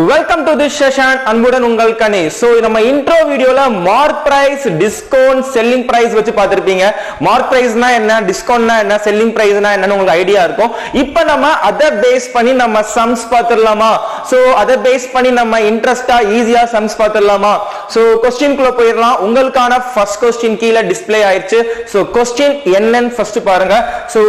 Welcome to this session. அன்புடன் உங்கள் கனி. So நம்ம intro வீடியோல mark price, discount, selling price வச்சு பார்த்திருப்பீங்க. மார்க் பிரைஸ்னா என்ன, டிஸ்கவுண்ட்னா என்ன, செல்லிங் பிரைஸ்னா என்னன்னு உங்களுக்கு ஐடியா இருக்கும். இப்போ நம்ம அதை பேஸ் பண்ணி நம்ம சம்ஸ் பார்த்திரலாமா? So அதை பேஸ் பண்ணி நம்ம இன்ட்ரெஸ்டா ஈஸியா சம்ஸ் பார்த்திரலாமா? So क्वेश्चनக்குள்ள போயிரலாம். உங்களுக்கான ஃபர்ஸ்ட் क्वेश्चन கீழ டிஸ்ப்ளே ஆயிருச்சு. So क्वेश्चन என்னன்னு ஃபர்ஸ்ட் பாருங்க. So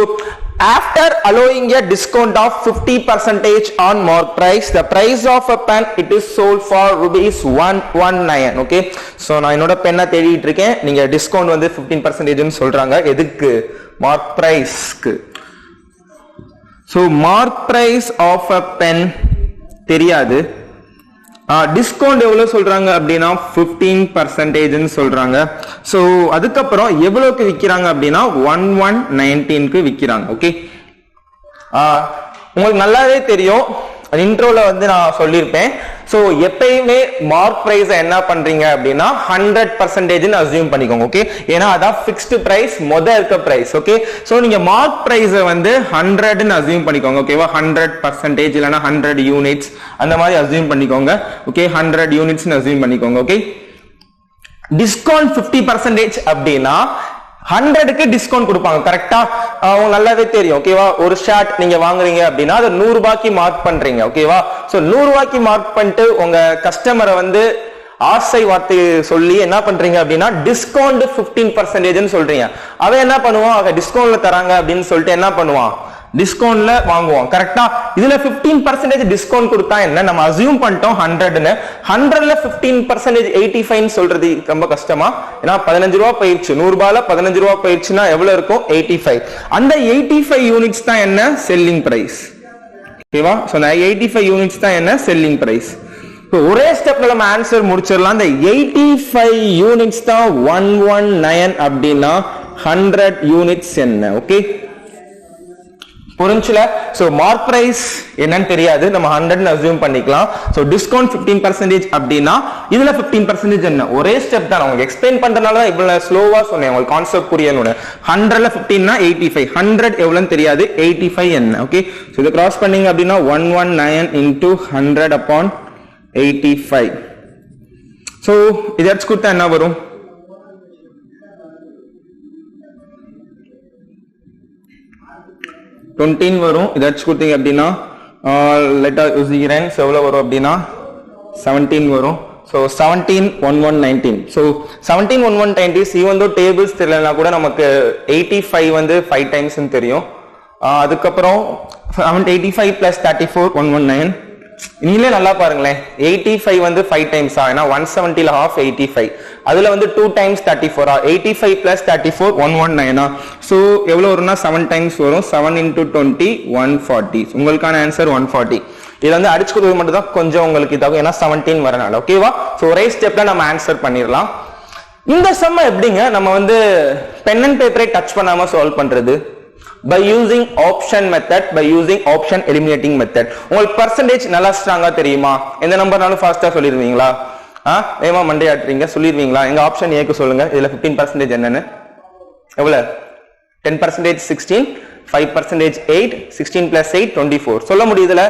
after allowing a discount of 50% on mark price, the price of a pen it is sold for rupees 119. Okay, so நான் என்னோட பென்னை தேடிட்டு இருக்கேன். நீங்க டிஸ்கவுண்ட் வந்து 15% ன்னு சொல்றாங்க. எதுக்கு? மார்க் பிரைஸ்க்கு. So mark price of a pen தெரியாது. டிஸ்கவுண்ட் எவ்வளவு சொல்றாங்க அப்படின்னா 15% சொல்றாங்க. சோ அதுக்கப்புறம் எவ்வளவுக்கு விக்கிறாங்க அப்படின்னா 1119க்கு விக்கிறாங்க. ஓகே, உங்களுக்கு நல்லாவே தெரியும், இன்ட்ரோல வந்து நான் சொல்லியிருப்பேன். சோ எப்பயுமே மார்க் பிரைஸ் என்ன பண்றீங்க அப்படின்னா 100% அஸ்யூம் பண்ணிக்கோங்க. ஓகே, ஏன்னா அதான் பிக்ஸ்டு பிரைஸ், இருக்க பிரைஸ். ஓகே, சோ நீங்க மார்க் பிரைஸ் வந்து 100 அஸ்யூம் பண்ணிக்கோங்க. ஓகேவா, 100% இல்லனா 100 யூனிட்ஸ் அந்த மாதிரி அஸ்யூம் பண்ணிக்கோங்க. ஓகே, 100 யூனிட்ஸ் அஸ்யூம் பண்ணிக்கோங்க. ஓகே, டிஸ்கவுண்ட் 50% அப்படின்னா 100க்கு டிஸ்கவுண்ட் கொடுப்பாங்க. கரெக்டா, உங்களுக்கு நல்லாவே தெரியும். ஓகேவா, ஒரு ஷர்ட் நீங்க வாங்குறீங்க அப்படின்னா அது 100 ரூபாய்க்கு மார்க் பண்றீங்க. ஓகேவா, சோ 100 ரூபாய்க்கு மார்க் பண்ணிட்டு உங்க கஸ்டமரை வந்து ஆசை வார்த்தை சொல்லி என்ன பண்றீங்க அப்படின்னா டிஸ்கவுண்ட் 15% சொல்றீங்க. அவன் என்ன பண்ணுவான், டிஸ்கவுண்ட்ல தராங்க அப்படின்னு சொல்லிட்டு என்ன பண்ணுவான், டிஸ்கவுண்ட்ல வாங்குவோம். கரெக்டா, இதுல 15% டிஸ்கவுண்ட் கொடுத்தா என்ன, நம்ம அஸ்யூம் பண்ணிட்டோம் 100ன்னு. 100ல 15% 85 சொல்றது ரொம்ப கஷ்டமா? ஏன்னா 15 ரூபாய் போயிடுச்சு. 100 ரூபாயில 15 ரூபாய் போயிடுச்சுன்னா எவ்வளவு இருக்கும், 85. அந்த 85 யூனிட்ஸ் தான் என்ன, செல்லிங் பிரைஸ். ஓகேவா, சோ அந்த 85 யூனிட்ஸ் தான் என்ன, செல்லிங் பிரைஸ். ஒரே ஸ்டெப்ல நம்ம ஆன்சர் முடிச்சிடலாம். அந்த 85 யூனிட்ஸ் தான் 119 அப்படின்னா 100 யூனிட்ஸ் என்ன? ஓகே, புரிஞ்சுல? சோ மார்க் பிரைஸ் என்னன்னு தெரியாது, நம்ம 100 அஸ்யூம் பண்ணிக்கலாம். சோ டிஸ்கவுண்ட் 15% அப்படின்னா இதுல 15% என்ன, ஒரே ஸ்டெப் தான். உங்களுக்கு எக்ஸ்பிளைன் பண்றதுனால தான் இவ்வளவு ஸ்லோவா சொன்னேன், உங்களுக்கு கான்செப்ட் புரியணும்னு. 100ல 15னா 85, 100 எவ்வளவுன்னு தெரியாது, 85 என்ன? ஓகே, சோ இத கிராஸ் பண்ணீங்க அப்படின்னா 119 into 100 upon 85. சோ இத அடிச்சு கொடுத்தா என்ன வரும், 20 வரும். இதாச்சு கொடுத்தீங்க அப்படின்னா லெட்டா யூசிக்கிறேன். எவ்வளவு வரும் அப்படின்னா 17 வரும். So 17 1119. So 17 1190 even though tables தெரியலனா கூட நமக்கு 85 வந்து 5 டைம்ஸ் தெரியும். அதுக்கப்புறம் 85 பிளஸ் 34 119. நீங்களே நல்லா பாருங்களேன், 85 வந்து 5 டைம்ஸ். ஏன்னா 170ல half 85, அதுல வந்து 2 டைம்ஸ் 34. 85 பிளஸ் 34 119. சோ எவ்வளவு வரும்னா 7 டைம்ஸ் வரும். 7 into 20 140. உங்களுக்கான ஆன்சர் 140. இது வந்து அடிச்சு கொடுத்தது மட்டும் தான் கொஞ்சம் உங்களுக்கு இதாகும், ஏன்னா 17 வரனால. ஓகேவா, சோ ஒரே ஸ்டெப்ல நம்ம ஆன்சர் பண்ணிடலாம். இந்த சம்ம எப்படிங்க நம்ம வந்து பென் அண்ட் பேப்பரை டச் பண்ணாம சால்வ் பண்றது? By using option method, by using option eliminating method. உங்களுக்கு percentage நல்லா ஸ்ட்ராங்கா தெரியுமா? எந்த நம்பர்னாலும் ஃபாஸ்டா சொல்லிடுவீங்களா? ஏமா மண்டே ஆட்டுறீங்க, சொல்லிடுவீங்களா? எங்க ஆப்ஷன் ஏக்கு சொல்லுங்க. இதுல 15% என்னன்னு, எவ்வளவு? 10% 16, 5% 8, 16 plus 8 24. சொல்ல முடியுதுல?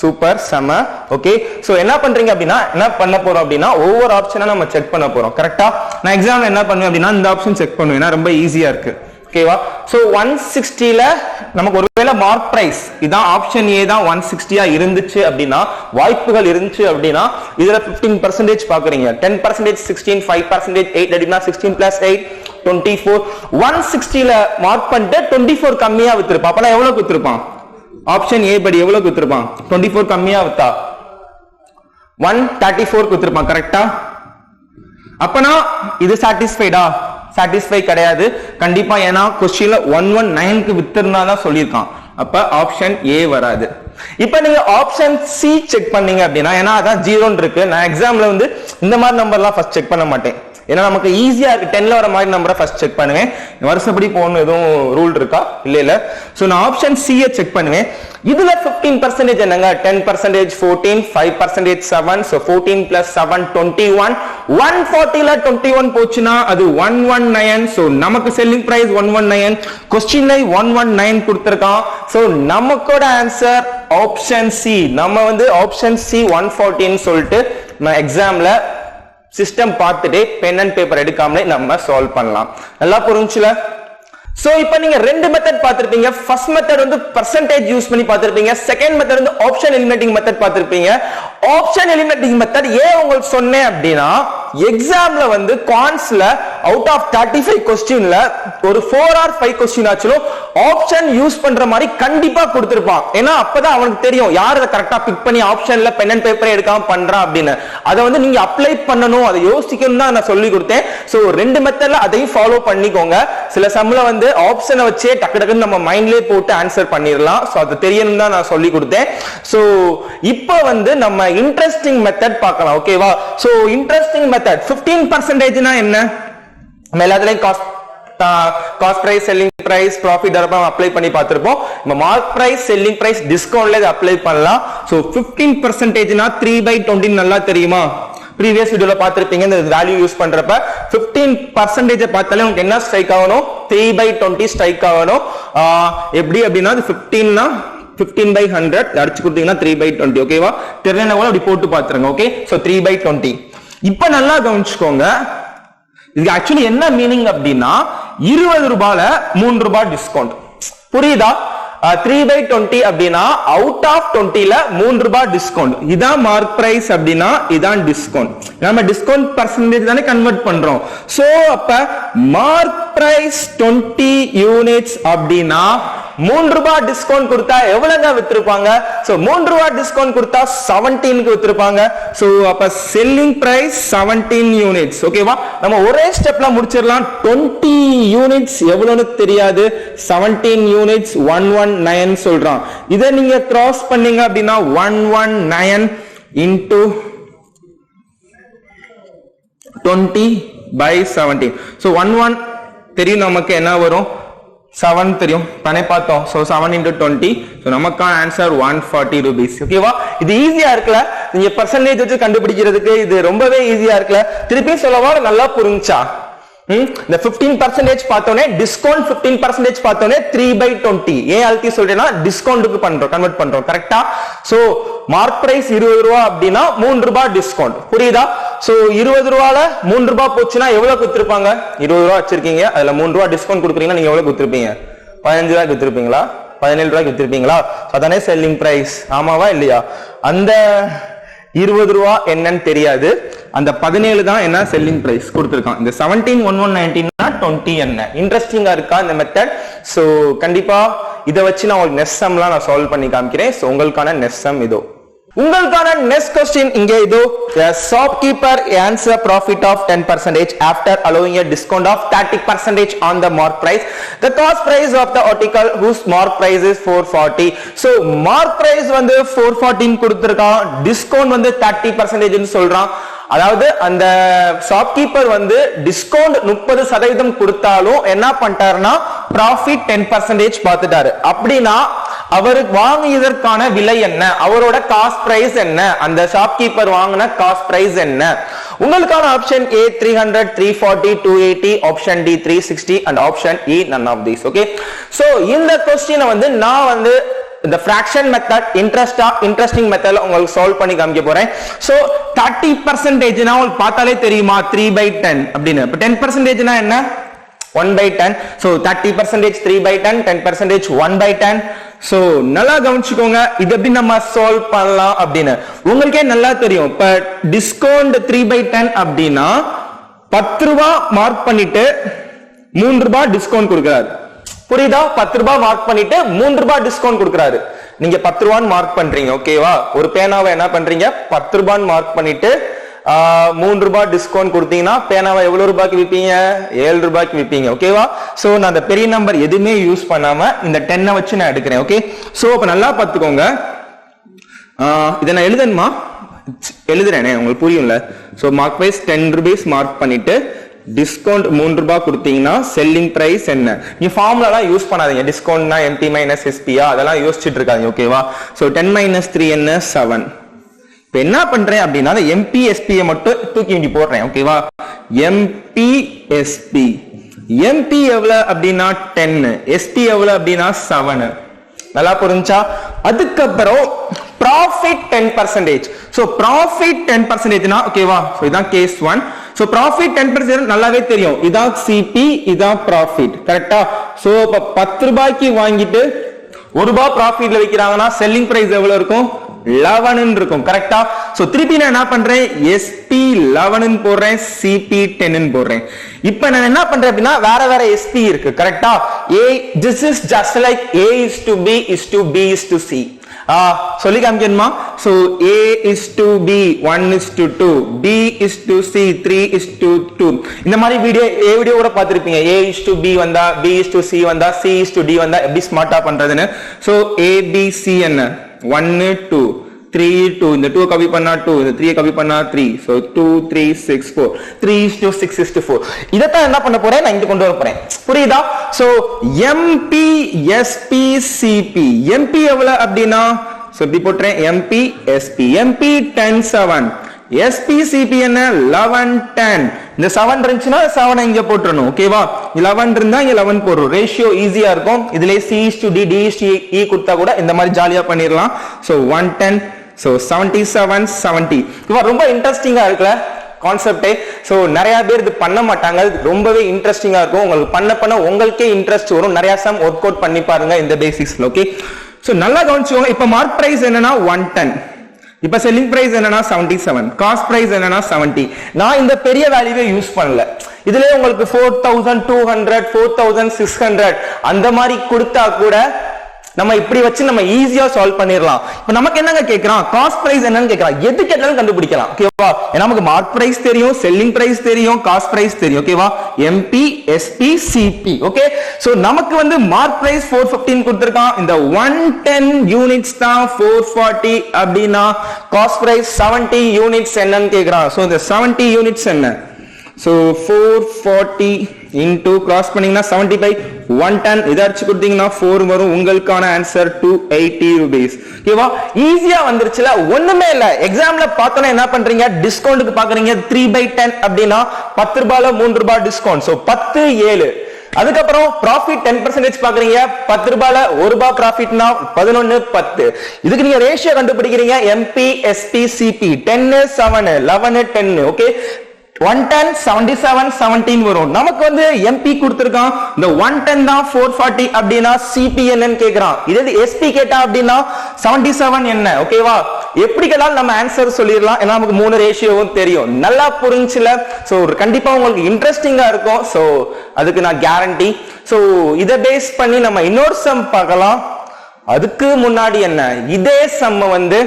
சூப்பர், செம. ஓகே, சோ என்ன பண்றீங்க அப்படின்னா என்ன பண்ண போறோம் அப்படின்னா ஒவ்வொரு ஆப்ஷனா நம்ம செக் பண்ண போறோம். கரெக்டா, நான் எக்ஸாம்ல என்ன பண்ணுவேன் அப்படின்னா இந்த ஆப்ஷன் செக் பண்ணுவேன், ஏன்னா ரொம்ப ஈஸியா இருக்கு. ஓகேவா, சோ 160ல நமக்கு ஒருவேளை மார்க் பிரைஸ் இதான் ஆப்ஷன் ஏ தான் 160 இருந்துச்சு அப்படின்னா, வாய்ப்புகள் இருந்துச்சு அப்படின்னா இதுல 15% பாக்குறீங்க. 10% 16, 5% 8 அப்படின்னா 16 plus 8 24. 160ல மார்க் பண்ணிட்டு 24 கம்மியா வித்திருப்பான். அப்பனா எவ்வளவு வித்திருப்பான், ஆப்ஷன் ஏ படி எவ்வளவு வித்திருப்பான், 24 கம்மியா வித்தா 134 வித்திருப்பான். கரெக்டா, அப்பனா இது சாட்டிஸ்ஃபைடா? சாட்டிஸ்ஃபை கிடையாது கண்டிப்பா, ஏன்னா क्वेश्चनல 119க்கு வித்திருந்தாதான் சொல்லியிருக்கான். அப்ப ஆப்ஷன் ஏ வராது. இப்ப நீங்க ஆப்ஷன் சி செக் பண்ணீங்க அப்படின்னா, ஏன்னா அதான் 0 இருக்கு. நான் எக்ஸாம்ல வந்து இந்த மாதிரி நம்பர்லாம் ஃபர்ஸ்ட் செக் பண்ண மாட்டேன், ஏன்னா நமக்கு ஈஸியா இருக்கு. 10ல வர மாதிரி நம்பரை ஃபர்ஸ்ட் செக் பண்ணுவேன். வருஷப்படி போகணும் எதுவும் ரூல் இருக்கா? இல்ல. சோ நான் ஆப்ஷன் சி செக் பண்ணுவேன். இதுல 15% என்னங்க, 10% 14, 5% 7. So 14 plus 7 21. 140ல 21 போச்சுன்னா அது 119. சோ நமக்கு செல்லிங் பிரைஸ் 119. क्वेश्चनல 119 கொடுத்திருக்கான். சோ நமக்கோட ஆன்சர் ஆப்ஷன் சி. நம்ம வந்து ஆப்ஷன் சி 114 சொல்லிட்டு நான் எக்ஸாம்ல சிஸ்டம் பார்த்துட்டு பென் அண்ட் பேப்பர் எடுக்காமலே நம்ம சால்வ் பண்ணலாம். நல்லா புரிஞ்சுல? சோ இப்போ நீங்க ரெண்டு மெத்தட் பார்த்திருப்பீங்க. ஃபர்ஸ்ட் மெத்தட் வந்து பெர்சன்டேஜ் யூஸ் பண்ணி பார்த்திருப்பீங்க. செகண்ட் மெத்தட் வந்து ஆப்ஷன் எலிமினேட்டிங் மெத்தட் பார்த்திருப்பீங்க. ஆப்ஷன் எலிமினேட்டிங் மெத்தட் ஏன் உங்களுக்கு சொன்னேன் அப்படின்னா எக்ஸாம்ல வந்து குவான்ஸ்ல அவுட் ஆஃப் 35 क्वेश्चनல ஒரு 4 or 5 क्वेश्चन ஆச்சும் ஆப்ஷன் யூஸ் பண்ற மாதிரி கண்டிப்பா கொடுத்திருப்பான். ஏன்னா அப்பதான் அவனுக்கு தெரியும் யார் அதை கரெக்ட்டா பிக் பண்ணி ஆப்ஷன்ல பென் அண்ட் பேப்பர் எடுக்காம பண்றான் அப்படின்னு. அதை வந்து நீங்க அப்ளை பண்ணணும், அதை யோசிக்கணும் தான் நான் சொல்லி கொடுத்தேன். சோ ரெண்டு மெத்தட்ல அதையும் ஃபாலோ பண்ணிக்கோங்க. சில சம்ல வந்து ஆப்ஷனை வச்சே டக்கு டக்குன்னு நம்ம மைண்ட்லயே போட்டு ஆன்சர் பண்ணிடலாம். சோ அது தெரியணும் தான் நான் சொல்லி கொடுத்தேன். சோ இப்போ வந்து நம்ம இன்ட்ரெஸ்டிங் மெத்தட் பார்க்கலாம். ஓகேவா? சோ இன்ட்ரெஸ்டிங் மெத்தட் 15% னா என்ன? நம்ம எல்லாத்துலயும் cost price, selling price, profit apply பண்ணி பார்த்திருப்போம். நம்ம மார்க் பிரைஸ், செல்லிங் பிரைஸ், டிஸ்கவுண்ட்ல இதை அப்ளை பண்ணலாம். சோ 15% னா 3/20 நல்லா தெரியுமா? previous வீடியோல பார்த்திருப்பீங்க. இந்த வேல்யூ யூஸ் பண்றப்ப 15% பார்த்தாலே உங்களுக்கு என்ன ஸ்ட்ரைக் ஆகணும்? 3/20 ஸ்ட்ரைக் ஆகணும். எப்படி அப்படின்னா 15 னா 15/100 அடிச்சு கொடுத்தீங்கன்னா 3/20. ஓகேவா? தெரியலனா கூட அப்படி போட்டு பாத்துருங்க. ஓகே? சோ 3/20. இப்ப நல்லா கவனிச்சுக்கோங்க. இது ஆக்சுவலி என்ன மீனிங் அப்படின்னா 20 ரூபாயில 3 ரூபாய் டிஸ்கவுண்ட். புரியுதா? 3/20 அப்படின்னா அவுட் ஆஃப் 20ல 3 ரூபாய் டிஸ்கவுண்ட். இதான் மார்க் பிரைஸ் அப்படின்னா இதான் டிஸ்கவுண்ட். நம்ம டிஸ்கவுண்ட் பர்சன்டேஜ் தானே கன்வெர்ட் பண்றோம். சோ அப்ப மார்க் பிரைஸ் 20 யூனிட்ஸ் அப்படின்னா 3 ரூபாய் டிஸ்கவுண்ட் கொடுத்தா எவ்வளவுங்க வித்திருப்பாங்க? சோ 3 ரூபாய் டிஸ்கவுண்ட் கொடுத்தா 17க்கு வித்திருப்பாங்க. சோ அப்ப செல்லிங் பிரைஸ் 17 யூனிட்ஸ். ஓகேவா? நம்ம ஒரே ஸ்டெப்ல முடிச்சிடலாம். 20 யூனிட்ஸ் எவ்வளவுன்னு தெரியாது. 17 யூனிட்ஸ் 119 சொல்றான். இதை நீங்க கிராஸ் பண்ணீங்க அப்படின்னா 119 into 20/17. சோ 11 தெரியும் நமக்கு என்ன வரும்? 7 தெரியும் தானே பார்த்தோம். So 7 into 20. சோ நமக்கான ஆன்சர் 140 rupees. ஓகேவா? இது ஈஸியா இருக்குல? நீங்க பெர்சன்டேஜ் வச்சு கண்டுபிடிக்கிறதுக்கு இது ரொம்பவே ஈஸியா இருக்குல? திருப்பி சொல்லவா? நல்லா புரிஞ்சா? இந்த 15% பார்த்தோனே டிஸ்கவுண்ட் 15% பார்த்தோனே 3/20. ஏன் அல்டி சொல்றேன்னா டிஸ்கவுண்ட்க்கு பண்றோம், கன்வெர்ட் பண்றோம். கரெக்ட்டா? சோ மார்க் பிரைஸ் 20 ரூபாய் அப்படின்னா 3 ரூபாய் டிஸ்கவுண்ட். புரியுதா? சோ 20 ரூபாயில 3 ரூபாய் போச்சுன்னா எவ்வளவு கொடுத்திருப்பாங்க? 20 ரூபாய் வச்சிருக்கீங்க, அதுல 3 ரூபாய் டிஸ்கவுண்ட் கொடுக்குறீங்கன்னா நீங்க எவ்வளவு கொடுத்திருப்பீங்க? 15 ரூபாய் கொடுத்திருப்பீங்களா? 17 ரூபாய் கொடுத்திருப்பீங்களா? அதானே செல்லிங் பிரைஸ். ஆமாவா இல்லையா? அந்த 20 ரூபாய் என்னன்னு தெரியாது, அந்த 17 தான் என்ன செல்லிங் பிரைஸ் கொடுத்திருக்கான். இந்த 17/1119 20 என்ன? இன்ட்ரெஸ்டிங்கா இருக்கா இந்த மெத்தட்? சோ கண்டிப்பா இதை வச்சு நான் உங்களுக்கு நெக்ஸ்ட் சம்லாம் நான் சால்வ் பண்ணி காமிக்கிறேன். சோ உங்களுக்கான நெக்ஸ்ட் சம் இதோ. உங்களுக்கான நெக்ஸ்ட் क्वेश्चन இங்க இதோ. A shopkeeper earns a profit of 10% after allowing a discount of 30% on the mark price. The cost price of the article whose mark price is 440. So mark price வந்து 414 கொடுத்திருக்கான், discount வந்து 30% ன்னு சொல்றான். அதாவது அந்த shopkeeper வந்து discount 30% கொடுத்தாலும் என்ன பண்ணிட்டாருன்னா ப்ராஃபிட் 10% பார்த்துட்டாரு. அப்படின்னா அவருக்கு வாங்கியதற்கான விலை என்ன? அவரோட காஸ்ட் பிரைஸ் என்ன? அந்த ஷாப்கீப்பர் வாங்கின காஸ்ட் பிரைஸ் என்ன? உங்களுக்கான option A 300, 340, 280, option D 360 and option E none of these. Okay? So இந்த क्वेश्चन வந்து நான் வந்து இந்த ஃபிராக்ஷன் மெத்தட் இன்ட்ரெஸ்டிங் மெத்தட்ல உங்களுக்கு சால்வ் பண்ணி காமிக்க போறேன். சோ 30% னா உங்களுக்கு பார்த்தாலே தெரியுமா 3/10 அப்படின்னு. இப்ப 10% னா என்ன? 1/10. சோ 30% 3/10, 10% 1/10. சோ நல்லா கவனிச்சுக்கோங்க, இது எப்படி நம்ம சால்வ் பண்ணலாம் அப்படின்னு உங்களுக்கே நல்லா தெரியும். இப்ப டிஸ்கவுண்ட் 3/10 அப்படின்னா 10 ரூபாய் மார்க் பண்ணிட்டு 3 ரூபாய் டிஸ்கவுண்ட் கொடுக்கிறாரு. புரியுதா? 10 ரூபாய் மார்க் பண்ணிட்டு 3 ரூபாய் டிஸ்கவுண்ட் கொடுக்கிறாரு. நீங்க 10 ரூபாய் மார்க் பண்றீங்க. ஓகேவா? ஒரு பேனாவை என்ன பண்றீங்க? 10 ரூபாய் மார்க் பண்ணிட்டு 3 ரூபாய் டிஸ்கவுண்ட் கொடுத்தீங்கன்னா பேனாவை எவ்வளவு ரூபாய்க்கு விற்பீங்க? 7 ரூபாய்க்கு விற்பீங்க. ஓகேவா? சோ நான் அந்த பெரிய நம்பர் எதுவுமே யூஸ் பண்ணாம இந்த 10 வச்சு நான் எடுக்கிறேன். ஓகே? சோ அப்ப நல்லா பாத்துக்கோங்க. இதை நான் எழுதணுமா? எழுதுறேனே, உங்களுக்கு புரியும்ல? So mark price 10 rupees mark பண்ணிட்டு டிஸ்கவுண்ட் 3 ரூபாய் கொடுத்தீங்கன்னா செல்லிங் பிரைஸ் என்ன? நீ ஃபார்முலாலாம் யூஸ் பண்ணாதீங்க. டிஸ்கவுண்ட்னா MT minus SP அதெல்லாம் யோசிச்சுட்டு இருக்காங்க. ஓகேவா? சோ 10 minus 3 என்ன? 7. இப்ப என்ன பண்றேன் அப்படின்னா MP SP மட்டும் தூக்கி இங்க போடுறேன். ஓகேவா? MP SP MP எவ்வளவு அப்படின்னா 10, SP எவ்வளவு அப்படின்னா 7. நல்லா புரிஞ்சா? அதுக்கப்புறம் profit 10%. so profit 10% னா ஓகேவா, சோ இதான் கேஸ் 1. so profit 10% நல்லாவே தெரியும், இதான் CP, இதான் profit, கரெக்ட்டா? சோ இப்ப 10 ரூபாய்க்கு வாங்கிட்டு 1 ரூபாய் ப்ராஃபிட்ல விக்கிறாங்கன்னா செல்லிங் பிரைஸ் எவ்வளவு இருக்கும்? 11 ன்னு இருக்கும், கரெக்ட்டா? சோ திருப்பி நான் என்ன பண்றேன், SP 11 ன்னு போடுறேன், CP 10 ன்னு போடுறேன். இப்போ நான் என்ன பண்றேன் அப்படினா வேற வேற SP இருக்கு, கரெக்ட்டா? A, this is just like A is to B is to B is to C. சொல்லி காமிக்கணுமா? so A is to B 1 is to 2, B is to C 3 is to 2. இந்த மாதிரி வீடியோ கூட பார்த்திருப்பீங்க. A is to B வந்தா, B is to C வந்தா, C is to D வந்தா எப்படி ஸ்மார்ட்டா பண்றதுன்னு. so A B C என்ன 1 2 3 2, இந்த 2 காப்பி பண்ணா 2, இந்த 3 காப்பி பண்ணா 3, so 2 3 6 4, 3 is to 6 is to 4. இதத்தான் என்ன பண்ண போறேன், நான் இங்க கொண்டு வர போறேன், புரியுதா? so MP SP CP, MP எவ்வளவு அப்படினா, so இப்படி போட்றேன், MP SP, MP 10 7, SP CP என்ன 11 10. இந்த 7 இருந்துச்சுனா 7 இங்க போட்டுறணும், ஓகேவா? 11 இருந்தா இங்க 11 போடுறோம், ரேஷியோ ஈஸியா இருக்கும். இதுலயே C is to D, D is to E கொடுத்தா கூட இந்த மாதிரி ஜாலியா பண்ணிரலாம். so 110, so 77 70. இது ரொம்ப இன்ட்ரஸ்டிங்கா இருக்குல கான்செப்ட். சோ நிறைய பேர் இது பண்ண மாட்டாங்க, ரொம்பவே இன்ட்ரஸ்டிங்கா இருக்கும். உங்களுக்கு பண்ண உங்களுக்கே இன்ட்ரெஸ்ட் வரும். நிறைய சம் ஒர்க் அவுட் பண்ணி பாருங்க இந்த பேசிக்ஸ்ல, ஓகே? சோ நல்லா கவனிச்சுக்கோங்க. இப்ப மார்க் பிரைஸ் என்னன்னா 110, இப்ப செல்லிங் பிரைஸ் என்னன்னா 77, காஸ்ட் பிரைஸ் என்னன்னா 70. நான் இந்த பெரிய வேல்யூவை யூஸ் பண்ணல. இதுலயே உங்களுக்கு 4200 4600 அந்த மாதிரி கொடுத்தா கூட நம்ம இப்படி வச்சு நம்ம ஈஸியா சால்வ் பண்ணிரலாம். இப்போ நமக்கு என்னங்க கேக்குறான், காஸ்ட் பிரைஸ் என்னன்னு கேக்குறான். எது கேட்டாலும் கண்டுபிடிக்கலாம், ஓகேவா? ஏன்னா நமக்கு மார்க் பிரைஸ் தெரியும், செல்லிங் பிரைஸ் தெரியும், காஸ்ட் பிரைஸ் தெரியும், ஓகேவா? MP SP CP, okay? So நமக்கு வந்து மார்க் பிரைஸ் 415 கொடுத்திருக்கான். இந்த 110 யூனிட்ஸ் தான் 440 அப்படினா காஸ்ட் பிரைஸ் 70 யூனிட்ஸ் என்னன்னு கேக்குறான். சோ இந்த 70 யூனிட்ஸ் என்ன? so 440 into cross பண்ணீங்கன்னா 70 by 110, இத அடிச்சு கொடுத்தீங்கன்னா 4 வரும். உங்களுக்கான ஆன்சர் 280 rupees, ஓகேவா? ஈஸியா வந்துருச்சுல, ஒண்ணுமே இல்ல. எக்ஸாம்ல பார்த்தோன்னா என்ன பண்றீங்க, டிஸ்கவுண்ட்க்கு பாக்குறீங்க. 3 by 10 அப்படினா 10 ரூபாயில 3 ரூபாய் டிஸ்கவுண்ட், சோ 10 7. அதுக்கப்புறம் ப்ராஃபிட் 10% பாக்குறீங்க, 10 ரூபாயில 1 ரூபாய் ப்ராஃபிட்னா 11 10. இதுக்கு நீங்க ரேஷியோ கண்டுபிடிக்கிறீங்க, MP SP CP 10 7 11 10, ஓகே? 110 77 17 வரும். நமக்கு வந்து MP கொடுத்திருக்கான், இந்த 110 தான் 440 அப்படினா CP என்னன்னு கேக்குறான். இதே SP கேட்டா அப்படினா 77 என்ன, ஓகேவா? எப்படி கேட்டாலும் நம்ம ஆன்சர் சொல்லிரலாம், ஏன்னா நமக்கு 3 ரேஷியோவும் தெரியும். நல்லா புரிஞ்சுல? சோ கண்டிப்பா உங்களுக்கு இன்ட்ரஸ்டிங்கா இருக்கும். சோ அதுக்கு நான் கேரண்டி. சோ இத பேஸ் பண்ணி நம்ம இன்னொரு சம் பார்க்கலாம். அதுக்கு முன்னாடி என்ன, இதே சம் வந்து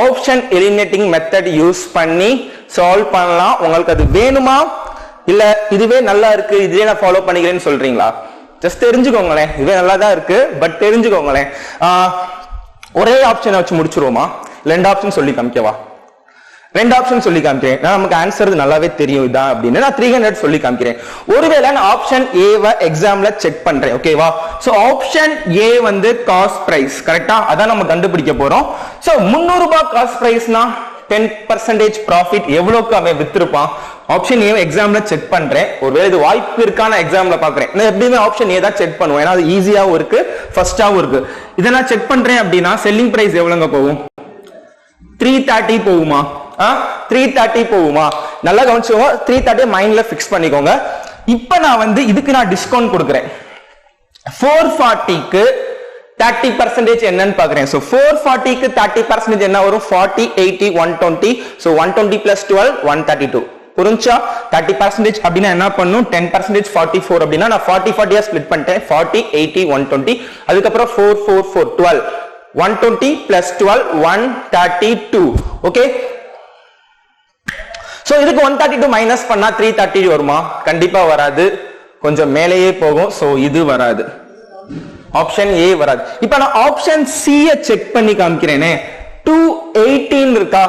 ஆப்ஷன் எலிமினேட்டிங் மெத்தட் யூஸ் பண்ணி சால்வ் பண்ணலாம். உங்களுக்கு அது வேணுமா, இல்ல இதுவே நல்லா இருக்கு இதுவே நான் ஃபாலோ பண்ணிக்கிறேன்னு சொல்றீங்களா? ஜஸ்ட் தெரிஞ்சுக்கோங்களேன், இதுவே நல்லா தான் இருக்கு, பட் தெரிஞ்சுக்கோங்களேன். ஒரே ஆப்ஷனை வச்சு முடிச்சிருவோமா, 2 ஆப்ஷன் சொல்லி காமிக்கவா? 2 ஆப்ஷன் சொல்லி காமிக்கிறேன். நமக்கு ஆன்சர் நல்லாவே தெரியும் இதான் அப்படின்னு. நான் 300 சொல்லி காமிக்கிறேன். ஒருவேளை நான் ஆப்ஷன் ஏவை எக்ஸாம்ல செக் பண்றேன், ஓகேவா? சோ ஆப்ஷன் ஏ வந்து காஸ்ட் பிரைஸ், கரெக்டா? அதான் நம்ம கண்டுபிடிக்க போறோம். சோ 300 ரூபாய் காஸ்ட் பிரைஸ்னா 10% ப்ராஃபிட் எவ்வளவுக்கு அவன் வித்திருப்பான்? ஆப்ஷன் ஏ எக்ஸாம்ல செக் பண்றேன். ஒருவேளை இது வாய்ப்பு இருக்கான எக்ஸாம்ல பாக்குறேன். நான் எப்படியுமே ஆப்ஷன் ஏ தான் செக் பண்ணுவேன், ஏன்னா அது ஈஸியாவும் இருக்கு, ஃபர்ஸ்டாவும் இருக்கு. இதை நான் செக் பண்றேன் அப்படின்னா செல்லிங் பிரைஸ் எவ்வளவுங்க போகும்? 330 போகுமா? 330 போகுமா? நல்லா கவனிச்சுக்கோங்க. 330 மைண்ட்ல பிக்ஸ் பண்ணிக்கோங்க. இப்ப நான் வந்து இதுக்கு நான் டிஸ்கவுண்ட் கொடுக்கிறேன். 440க்கு 30% என்னன்னு பாக்குறேன். சோ 440க்கு 30% என்ன வரும்? 40 80 120. So 120 plus 12 132. புரிஞ்சா? 30% அப்படின்னா என்ன பண்ணும்? 10% 44 அப்படின்னா நான் 40 40 ஸ்ப்ளிட் பண்ணிட்டேன். 40 80 120. அதுக்கப்புறம் 4 4 4 12. 120 plus 12 132. ஓகே? சோ இதுக்கு 132 மைனஸ் பண்ணா 330 வருமா? கண்டிப்பா வராது, கொஞ்சம் மேலேயே போகும். சோ இது வராது, ஆப்ஷன் ஏ வராது. இப்ப நான் ஆப்ஷன் சி செக் பண்ணி காமிக்கிறேனே. 218 இருக்கா?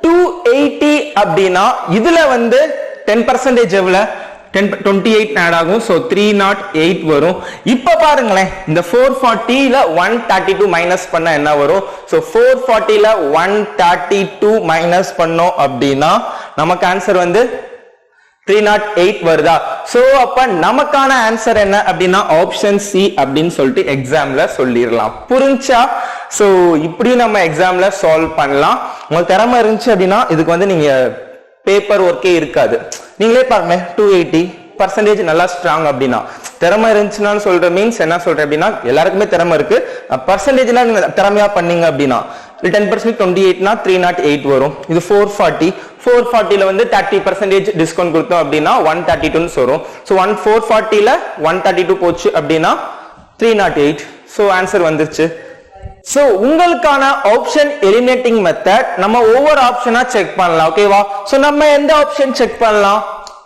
280 அப்படின்னா இதுல வந்து 10% எவ்வளவு? 28 ஆட் ஆகும். சோ 308 வரும். இப்ப பாருங்களேன், இந்த 440ல 132 மைனஸ் பண்ணா என்ன வரும்? சோ 440ல 132 மைனஸ் பண்ணோம் அப்படின்னா நமக்கு ஆன்சர் வந்து 308 வருதா? சோ அப்ப நமக்கான ஆன்சர் என்ன அப்படின்னா ஆப்ஷன் சி அப்படின்னு சொல்லிட்டு எக்ஸாம்ல சொல்லிடலாம். புரிஞ்சா? சோ இப்படி நம்ம எக்ஸாம்ல சால்வ் பண்ணலாம். உங்களுக்கு திறமை இருந்துச்சு அப்படின்னா இதுக்கு வந்து நீங்க பேப்பர் ஒர்க்கே இருக்காது. நீங்களே பாருங்க 280% நல்லா ஸ்ட்ராங் அப்படின்னா திறமை இருந்துச்சுன்னு சொல்ற மீன்ஸ் என்ன சொல்றேன் அப்படின்னா எல்லாருக்குமே திறமை இருக்கு. பர்சன்டேஜ்லாம் நீங்க திறமையா பண்ணீங்க அப்படின்னா 10% 28 308 வரும். இது 440 வந்து 30% டிஸ்கவுண்ட் கொடுத்தோம் அப்படின்னா 132 வரும். சோ 440 132 போச்சு அப்படின்னா 308. சோ ஆன்சர் வந்துருச்சு. சோ உங்களுக்கான ஆப்ஷன் எலிமினேட்டிங் மெத்தட் நம்ம ஒவ்வொரு ஆப்ஷனா செக் பண்ணலாம். ஓகேவா? சோ நம்ம எந்த ஆப்ஷன் செக் பண்ணலாம்?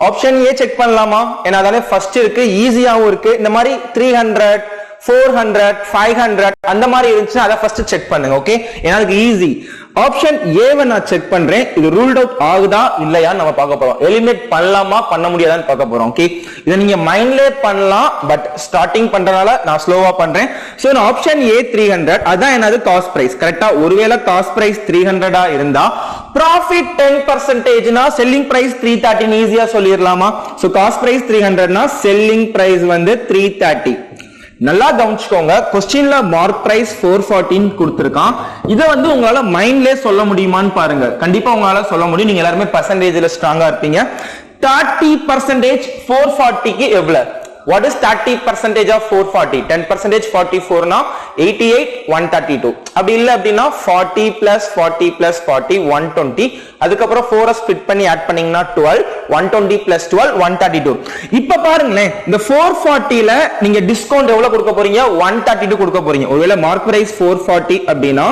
ஆப்ஷன் ஏ செக் பண்ணலாமா? ஏன்னா தானே ஃபர்ஸ்ட் இருக்கு, ஈஸியாவும் இருக்கு. இந்த மாதிரி 300 400 500 அந்த மாதிரி இருந்துச்சுன்னா அதை ஃபர்ஸ்ட் செக் பண்ணுங்க. ஓகே, ஏன்னா அதுக்கு ஈஸி. ஆப்ஷன் ஏவை நான் செக் பண்றேன். இது ரூல்ட் அவுட் ஆகுதா இல்லையா நம்ம பார்க்க போறோம். எலிமினேட் பண்ணலாமா பண்ண முடியாதான்னு பார்க்க போறோம். ஓகே, இதை நீங்க மைண்ட்லயே பண்ணலாம், பட் ஸ்டார்டிங் பண்றதுனால நான் ஸ்லோவா பண்றேன். சோ நான் ஆப்ஷன் ஏ 300 அதான் என்னது காஸ்ட் பிரைஸ். கரெக்டா? ஒருவேளை காஸ்ட் பிரைஸ் 300 இருந்தா ப்ராஃபிட் 10%னா செல்லிங் பிரைஸ் 330 ஈஸியா சொல்லிடலாமா? சோ காஸ்ட் பிரைஸ் 300னா செல்லிங் பிரைஸ் வந்து 330. நல்லா கவனிச்சுக்கோங்க, क्वेश्चनல மார்க் பிரைஸ் 414 கொடுத்திருக்கான். இத வந்து உங்களால மைண்ட்லயே சொல்ல முடியுமான்னு பாருங்க. கண்டிப்பா உங்களால சொல்ல முடியும். நீங்க எல்லாரும் பர்சன்டேஜ்ல ஸ்ட்ராங்கா இருப்பீங்க. 30% 440க்கு எவ்வளவு? What is 30% of 440? 10% 44 னா 88 132. அப்படி இல்ல அப்படின்னா 40 plus 40 plus 40 120. அதுக்கப்புறம் 4 ஸ்ப்ளிட் பண்ணி ஆட் பண்ணீங்கன்னா 12 120 plus 12 132. இப்ப பாருங்களேன், இந்த 440ல நீங்க டிஸ்கவுண்ட் எவ்வளவு கொடுக்க போறீங்க? 132 கொடுக்க போறீங்க. ஒருவேளை மார்க் பிரைஸ் 440 அப்படின்னா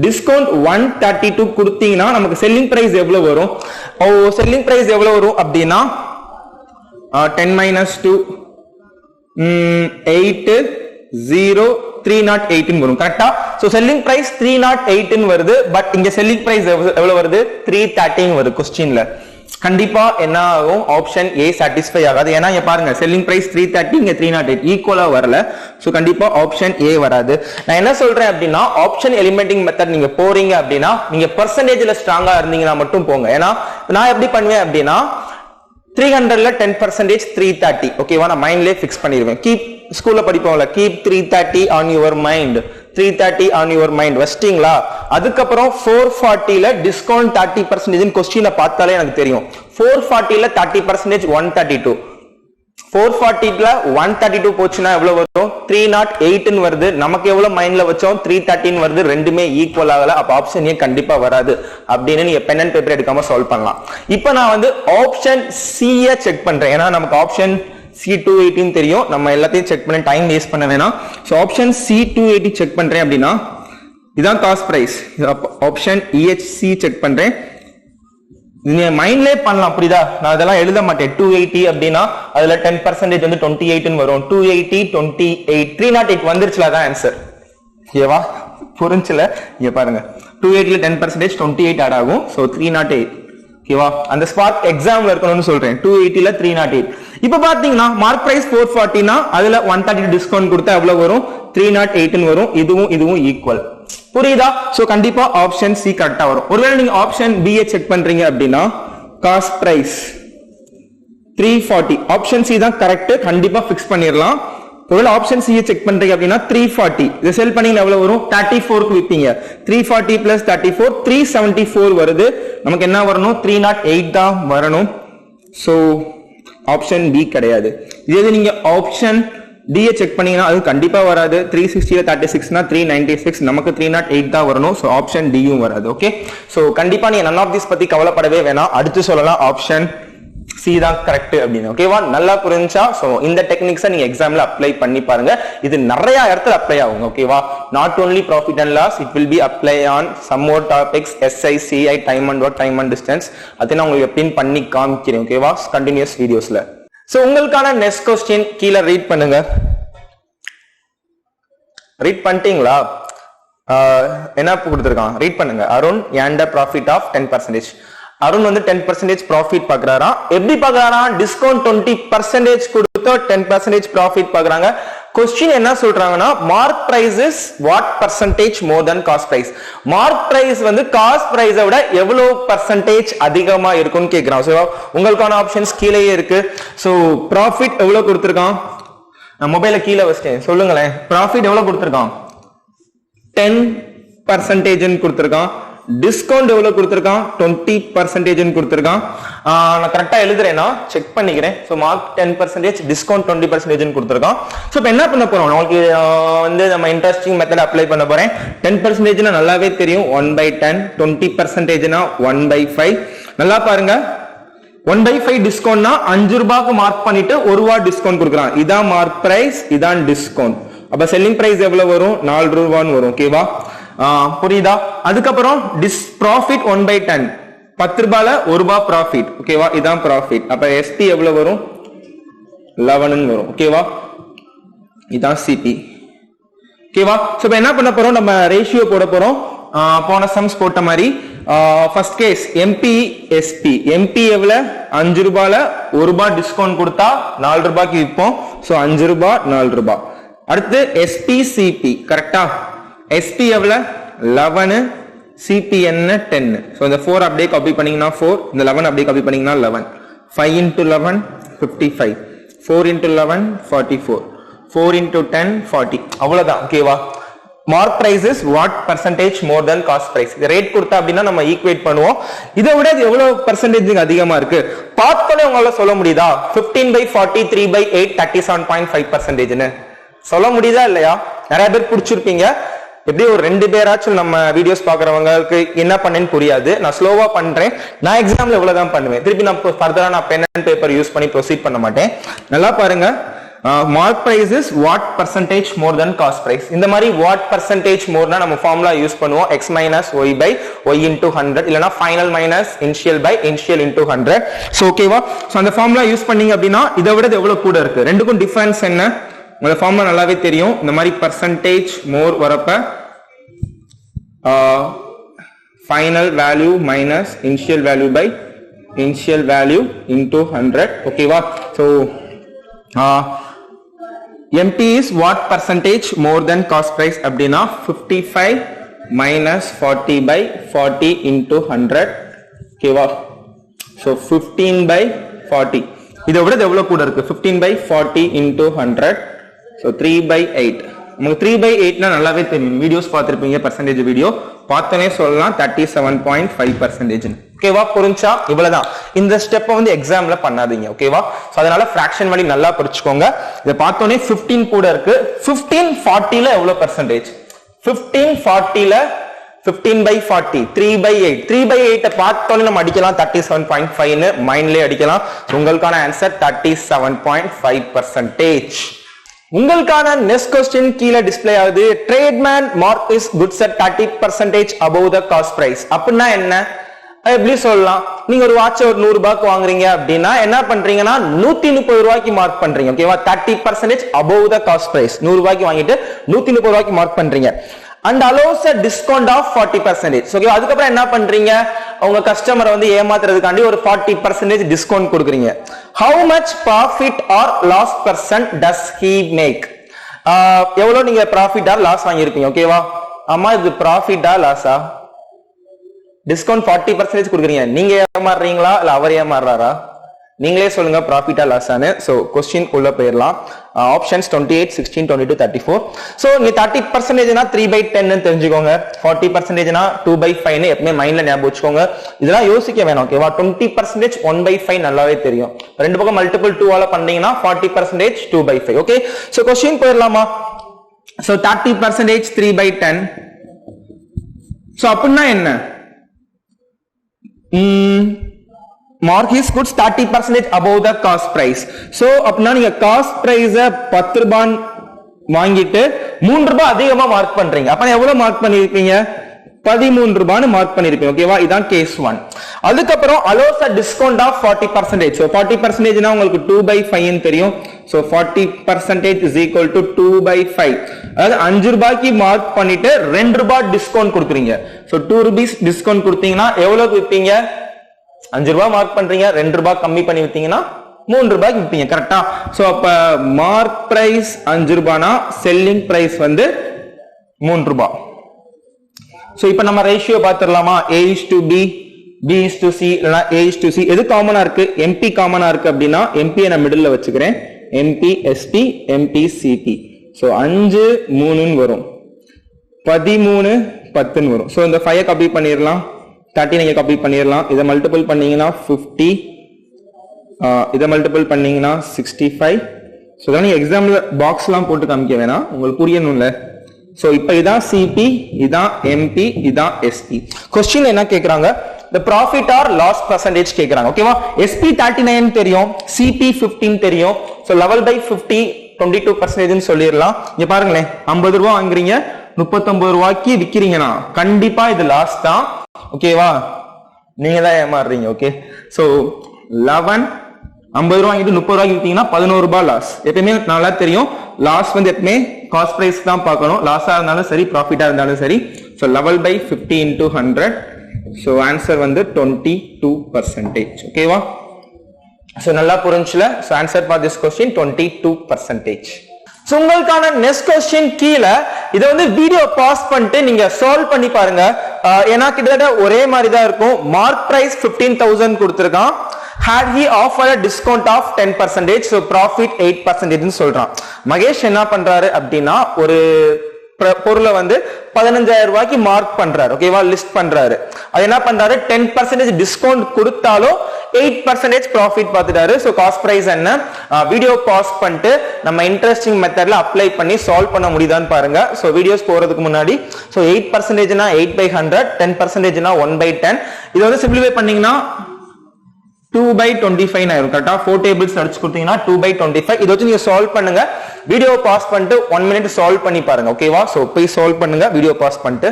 டிஸ்கவுண்ட் 132 கொடுத்தீங்கன்னா நமக்கு செல்லிங் பிரைஸ் எவ்வளவு வரும்? செல்லிங் பிரைஸ் எவ்வளவு வரும் அப்படின்னா 10 minus 2 8 0 308 வரும். கரெக்டா? சோ செல்லிங் பிரைஸ் 308 வருது. பட் இங்க செல்லிங் பிரைஸ் எவ்வளவு வருது? 313 வருது क्वेश्चनல. கண்டிப்பா என்ன ஆகும்? ஆப்ஷன் ஏ சாட்டிஸ்ஃபை ஆகாது. ஏன்னா இங்க பாருங்க செல்லிங் பிரைஸ் 330 இங்க 308 ஈக்குவலா வரல. சோ கண்டிப்பா ஆப்ஷன் ஏ வராது. நான் என்ன சொல்றேன் அப்படின்னா ஆப்ஷன் எலிமினேட்டிங் மெத்தட் நீங்க போறீங்க அப்படின்னா நீங்க பெர்சன்டேஜ்ல ஸ்ட்ராங்கா இருந்தீங்கன்னா மட்டும் போங்க. ஏன்னா நான் எப்படி பண்ணுவேன் அப்படின்னா 300ல 10% 330. ஓகேவா? நான் மைண்ட்லயே ஃபிக்ஸ் பண்ணிடுவேன். கீப் ஸ்கூல்ல படிப்போம்ல, keep 330 on your mind. 330 on your mind வச்சிட்டீங்களா? அதுக்கப்புறம் 440ல டிஸ்கவுண்ட் 30% क्वेश्चनல பார்த்தாலே எனக்கு தெரியும். 440ல 30% 132. 440ல 132 போச்சுன்னா எவ்வளவு வரும்? 308 வருது. நமக்கு எவ்வளவு மைண்ட்ல வச்சோம்? 313 வருது. ரெண்டுமே ஈக்குவல் ஆகல. அப்ப ஆப்ஷன் ஏ கண்டிப்பா வராது அப்படின்னு நீங்க பென் அண்ட் பேப்பர் எடுக்காம சால்வ் பண்ணலாம். இப்போ நான் வந்து ஆப்ஷன் சி செக் பண்றேன். ஏன்னா நமக்கு ஆப்ஷன் சி 218 தெரியும். நம்ம எல்லாத்தையும் செக் பண்ண டைம் வேஸ்ட் பண்ண வேணாம். சோ ஆப்ஷன் சி 280 செக் பண்றேன் அப்படின்னா இதான் காஸ்ட் பிரைஸ். ஆப்ஷன் இஹெச்சி செக் பண்றேன். நீங்க மைண்ட்லயே பண்ணலாம். புரியுதா? நான் அதெல்லாம் எழுத மாட்டேன். 280 அப்படின்னா அதுல 10% வந்து 28 வரும். 280 28 308 வந்துருச்சுல, அதான் ஆன்சர். ஓகேவா? புரிஞ்சுல? இங்க பாருங்க 280ல 10% 28 ஆட் ஆகும். சோ 308. ஓகேவா? அந்த ஸ்பாட் எக்ஸாம்ல இருக்கணும்னு சொல்றேன். 280ல 308. இப்ப பாத்தீங்கன்னா மார்க் பிரைஸ் 440னா அதுல 130 டிஸ்கவுண்ட் கொடுத்தா எவ்வளவு வரும்? 308 வரும். இதுவும் ஈக்குவல். புரியுதா? சோ கண்டிப்பா ஆப்ஷன் சி கரெக்டா வரும். ஒருவேளை நீங்க ஆப்ஷன் பி செக் பண்றீங்க அப்படின்னா காஸ்ட் பிரைஸ் 340. ஆப்ஷன் சி தான் கரெக்ட். கண்டிப்பா ஃபிக்ஸ் பண்ணிரலாம். ஒருவேளை ஆப்ஷன் சி செக் பண்றீங்க அப்படின்னா 340 இத செல் பண்ணீங்க எவ்வளவு வரும்? 34க்கு விப்பீங்க. 340 plus 34 374 வருது. நமக்கு என்ன வரணும்? 308 தான் வரணும். சோ ஆப்ஷன் பி கிடையாது. இதே நீங்க ஆப்ஷன் டி செக் பண்ணீங்கன்னா அது கண்டிப்பா வராது. 360ல 36னா 396. நமக்கு 308 தான் வரணும். சோ ஆப்ஷன் டியும் வராது. ஓகே, சோ கண்டிப்பா நீங்க none of this பத்தி கவலைப்படவே வேணாம். அடுத்து சொல்லலாம் ஆப்ஷன் சி தான் கரெக்ட் அப்படின்னு. ஓகேவா? நல்லா புரிஞ்சா சோ இந்த டெக்னிக்ஸை நீங்க எக்ஸாம்ல அப்ளை பண்ணி பாருங்க. இது நிறைய இடத்துல அப்ளை ஆகும். ஓகேவா? Not only profit and loss, it will be apply on some more topics, SI CI, time and work, time and distance. அதை நான் உங்களுக்கு பின் பண்ணி காமிக்கிறேன். ஓகேவா? கண்டினியூஸ் வீடியோஸ்ல. சோ உங்களுக்கான நெக்ஸ்ட் क्वेश्चन கீழ ரீட் பண்ணுங்க. ரீட் பண்ணிட்டீங்களா? என்ன கொடுத்திருக்கான் ரீட் பண்ணுங்க. Arun earned a profit of 10%. Arun வந்து 10% ப்ராஃபிட் பாக்குறாராம். எப்படி பாக்குறாராம்? டிஸ்கவுண்ட் 20% கொடுத்து 10% ப்ராஃபிட் பாக்குறாங்க. क्वेश्चन என்ன சொல்றாங்கன்னா mark price is what percentage more than cost price. Mark price வந்து காஸ்ட் பிரைஸை விட எவ்வளவு பர்சன்டேஜ் அதிகமா இருக்கும்னு கேக்குறான். சோ உங்களுக்கான ஆப்ஷன்ஸ் கீழேயே இருக்கு. சோ ப்ராஃபிட் எவ்வளவு கொடுத்திருக்கான், மொபைல கீழே வச்சிட்டேன், சொல்லுங்களேன். ப்ராஃபிட் எவ்வளவு கொடுத்திருக்கான், 10% கொடுத்திருக்கான். டிஸ்கவுண்ட் எவ்வளவு கொடுத்திருக்கான், 20% கொடுத்திருக்கான். நான் கரெக்டா எழுதுறேன்னா செக் பண்ணிக்கிறேன். So mark 10%, discount 20% கொடுத்திருக்கான். சோ இப்போ என்ன பண்ண போறோம், நமக்கு வந்து நம்ம இன்ட்ரெஸ்டிங் மெத்தட் அப்ளை பண்ண போறேன். 10% நல்லாவே தெரியும், 1/10. 20% 1/5. நல்லா பாருங்க, 1/5 டிஸ்கவுண்ட்னா 5 ரூபாய்க்கு மார்க் பண்ணிட்டு 1 ரூபாய் டிஸ்கவுண்ட் கொடுக்குறான். இதான் மார்க் பிரைஸ், இதான் டிஸ்கவுண்ட். அப்ப செல்லிங் பிரைஸ் எவ்வளவு வரும், 4 ரூபான்னு வரும். ஓகேவா, புரியுதா? அதுக்கப்புறம் ப்ராஃபிட் 1/10, 10 ரூபாயில 1 ரூபாய் ப்ராஃபிட். ஓகேவா, இதான் ப்ராஃபிட். அப்ப எஸ்பி எவ்வளவு வரும், 11 வரும். ஓகேவா, இதான் சிபி. ஓகேவா, சோ இப்போ என்ன பண்ண போறோம், நம்ம ரேஷியோ போட போறோம். போன சம்ஸ் போட்ட மாதிரி first case MP SP. MP எவ்வளவு, 5 ரூபாயில 1 ரூபாய் டிஸ்கவுண்ட் கொடுத்தா 4 ரூபாய்க்கு விற்போம். சோ 5 ரூபாய் 4 ரூபாய். அடுத்து எஸ்பி சிபி, கரெக்டா? எஸ்பி எவ்வளவு, 11, சிபி என்ன 10. சோ இந்த 4 அப்படியே காப்பி பண்ணீங்கன்னா 4, இந்த 11 அப்படியே காப்பி பண்ணீங்கன்னா 11. 5 into 11 55, 4 into 11 44, 4 into 10 40. அவ்வளவுதான். ஓகேவா, mark price is what percentage more then cost price. Rate கொடுத்தா அப்படின்னா நம்ம ஈக்குவேட் பண்ணுவோம். இதை விட இது எவ்வளவு பர்சன்டேஜ் அதிகமா இருக்கு பார்த்தோன்னே உங்களால சொல்ல முடியுதா? 15/40 3/8 37.5%. சொல்ல முடியுதா இல்லையா? நிறைய பேர் பிடிச்சிருப்பீங்க. எப்படி ஒரு 2 பேராச்சும் நம்ம வீடியோஸ் பாக்குறவங்களுக்கு என்ன பண்ணேன்னு புரியாது. நான் ஸ்லோவா பண்றேன். நான் எக்ஸாம்ல எவ்வளவுதான் பண்ணுவேன். திருப்பி நான் ஃபர்தரா நான் பென் அண்ட் பேப்பர் யூஸ் பண்ணி ப்ரொசீட் பண்ண மாட்டேன். நல்லா பாருங்க, mark price is what percentage more then cost price. இந்த மாதிரி வாட் பர்சன்டேஜ் மோர்னா நம்ம ஃபார்முலா யூஸ் பண்ணுவோம். x minus y by y into 100, இல்லனா final minus initial by initial into 100. So ஓகேவா, சோ அந்த ஃபார்முலா யூஸ் பண்ணீங்க அப்படின்னா இதை விட எவ்வளவு கூட இருக்கு, ரெண்டுக்கும் டிஃபரன்ஸ் என்ன உங்க ஃபார்முலா நல்லாவே தெரியும். இந்த மாதிரி பர்சன்டேஜ் மோர் வரப்ப final value minus initial value by initial value into 100. ஓகேவா, so MP is what percentage more than cost price அப்படின்னா 55 minus 40/40 into 100. ஓகேவா, so 15/40. இதை விட எவ்வளவு கூட இருக்கு, 15/40 into 100. so 3/8. நமக்கு 3/8னா நல்லாவே தெரியும், வீடியோஸ் பார்த்திருப்பீங்க. பர்சன்டேஜ் வீடியோ பார்த்தனே சொல்லலாம் 37.5%. ஓகேவா, புரிஞ்சா? இவ்வளவுதான். இந்த ஸ்டெப் வந்து எக்ஸாம்ல பண்ணாதீங்க. ஓகேவா, சோ அதனால ஃபிராக்ஷன் வழி நல்லா படிச்சுக்கோங்க. இத பார்த்தோனே 15 கூட இருக்கு. 15/40ல எவ்வளவு பர்சன்டேஜ், 15/40ல 15/40 3/8. 3/8 பார்த்தோனே நம்ம அடிக்கலாம் 37.5 னு மைண்ட்லயே அடிக்கலாம். உங்களுக்கான ஆன்சர் 37.5%. உங்களுக்கான நெக்ஸ்ட் क्वेश्चन கீழ டிஸ்ப்ளே ஆகுது. Tradesman mark is goods at 30% above the cost price. அப்படினா என்ன, எப்படி சொல்லலாம்? நீங்க ஒரு வாட்ச் ஒரு 100 ரூபாய்க்கு வாங்குறீங்க அப்படின்னா என்ன பண்றீங்கன்னா 130 ரூபாய்க்கு மார்க் பண்றீங்க. ஓகேவா, 30% above the cost price. 100 ரூபாய்க்கு வாங்கிட்டு 130 ரூபாய்க்கு மார்க் பண்றீங்க. and allows a discount of 40%. Okay, அதுக்கப்புறம் என்ன பண்றீங்க, உங்க கஸ்டமரை வந்து ஏமாத்துறதுக்காண்டி ஒரு 40% டிஸ்கவுண்ட் கொடுக்குறீங்க. how much profit or loss percent does he make? எவ்வளவு நீங்க ப்ராஃபிட் ஆர் லாஸ் வாங்கியிருப்பீங்க. ஓகேவா, ஆமா, இது ப்ராஃபிட்டா லாஸா? டிஸ்கவுண்ட் 40% கொடுக்குறீங்க. நீங்க ஏமாறுறீங்களா இல்ல அவர் ஏமாறுறாரா? நீங்களே சொல்லுங்க, ப்ராஃபிட்டா லாஸானு. சோ क्वेश्चन உள்ள போயிடலாம். ஆப்ஷன்ஸ் 28 16 22 34. சோ நீங்க 30%னா 3/10 ன்னு தெரிஞ்சுக்கோங்க. 40%னா 2/5 ன்னு எப்பவுமே மைண்ட்ல ஞாபகம் வச்சுக்கோங்க. இதெல்லாம் யோசிக்க வேணாம். ஓகேவா, 20% 1/5 நல்லாவே தெரியும். ரெண்டு பக்கம் மல்டிபிள் 2 ஆல பண்ணீங்கன்னா 40% 2/5. ஓகே, சோ क्वेश्चन போயிடலாமா? சோ 30% 3/10. சோ அப்படின்னா என்ன, mark his goods 30% above the cost price. so அப்படினா நீங்க காஸ்ட் பிரைஸ 10 ரூபாய் வாங்கிட்டு 3 ரூபாய் அதிகமா மார்க் பண்றீங்க. அப்ப எவ்வளவு மார்க் பண்ணிருப்பீங்க, 13 ரூபாய்னு மார்க் பண்ணிருப்பீங்க. ஓகேவா, இதான் கேஸ் 1. அதுக்கப்புறம் allows a discount of 40%. so 40% னா உங்களுக்கு 2/5 ன்னு தெரியும். so 40% is equal to 2/5. அதாவது 5 ரூபாய்க்கு மார்க் பண்ணிட்டு 2 ரூபாய் டிஸ்கவுண்ட் கொடுக்குறீங்க. so 2 rupees டிஸ்கவுண்ட் கொடுத்தீங்கன்னா எவ்வளவுக்கு விப்பீங்க, 5 ரூபாய் மார்க் பண்றீங்க, 2 ரூபாய் கம்மி பண்ணி வித்தீங்கன்னா 3 ரூபாய்க்கு விற்பீங்க கரெக்டா. சோ அப்ப மார்க் பிரைஸ் 5 ரூபாய்னா செல்லிங் பிரைஸ் வந்து 3 ரூபாய். சோ இப்போ நம்ம ரேஷியோ பாத்துறலாமா? A/B, B/C இல்லனா A/C. எது காமனா இருக்கு? MP காமனா இருக்கு அப்படின்னா MP நான் மிடில்ல வச்சுக்கிறேன். MP/SP, MP/CP. சோ 5 3 ன்னு வரும். 13 10 ன்னு வரும். சோ இந்த 5 காப்பி பண்ணிரலாம். 30 நீங்க காப்பி பண்ணிரலாம். இத மல்டிபிள் பண்ணீங்கன்னா 50, இத மல்டிபிள் பண்ணீங்கன்னா 65. சோ தான் நீங்க எக்ஸாம்ல பாக்ஸ்லாம் போட்டு காமிக்க வேணாம், உங்களுக்கு புரியணும்ல. சோ இப்போ இதான் CP, இதான் MP, இதான் SP. क्वेश्चन என்ன கேக்குறாங்க? the profit or loss percentage கேக்குறாங்க. ஓகேவா? SP 39 தெரியும், CP 15 தெரியும். சோ level by 50 22% ன்னு சொல்லிரலாம். இங்க பாருங்களேன், 50 ரூபாய் வாங்குறீங்க, 39 ரூபாய்க்கு விக்கிறீங்கனா கண்டிப்பா இது லாஸ் தான். ஓகேவா? நீங்க தான் ஏமாறீங்க. ஓகே. சோ 11 50 ரூபாய் வாங்கிட்டு 30 ரூபாய்க்கு வித்தீங்கன்னா 11 ரூபாய் லாஸ். எப்பவுமே நல்லா தெரியும், லாஸ் வந்து எப்பவுமே காஸ்ட் பிரைஸ் தான் பார்க்கணும். லாஸா இருந்தாலும் சரி, ப்ராஃபிட்டா இருந்தாலும் சரி. So level by 50 into 100. So answer வந்து 22%. ஓகேவா? சோ நல்லா புரிஞ்சுல. So answer for this question 22%. So உங்களுக்கான நெக்ஸ்ட் क्वेश्चन கீழ இத வந்து வீடியோ பாஸ் பண்ணிட்டு நீங்க சால்வ் பண்ணி பாருங்க. ஏனா கிட்டத்தட்ட ஒரே மாதிரி தான் இருக்கும். மார்க் பிரைஸ் 15000 கொடுத்திருக்கான். had he offered a discount of 10%, so profit 8% ன்னு சொல்றான். மகேஷ் என்ன பண்றாரு அப்படினா ஒரு பொருளை வந்து 15000 ரூபாய்க்கு மார்க் பண்றாரு. ஓகேவா? லிஸ்ட் பண்றாரு. அது என்ன பண்றாரு? 10% டிஸ்கவுண்ட் கொடுத்தாலும் 8% ப்ராஃபிட் பார்த்துட்டாரு. சோ காஸ்ட் பிரைஸ் என்ன? வீடியோ பாஸ் பண்ணிட்டு நம்ம இன்ட்ரெஸ்டிங் மெத்தட்ல அப்ளை பண்ணி சால்வ் பண்ண முடியுதான்னு பாருங்க. சோ வீடியோஸ் போறதுக்கு முன்னாடி சோ 8% னா 8/100, 10% னா 1/10. இது வந்து சிம்பிளிஃபை பண்ணீங்கன்னா 2/25 ஆயிரும். கரெக்ட்டா? 4 டேபிள்ஸ் அடிச்சு கொடுத்தீங்கன்னா 2/25. இத வச்சு நீங்க சால்வ் பண்ணுங்க. வீடியோ பாஸ் பண்ணிட்டு 1 மினிட் சால்வ் பண்ணி பாருங்க. ஓகேவா? சோ போய் சால்வ் பண்ணுங்க வீடியோ பாஸ் பண்ணிட்டு.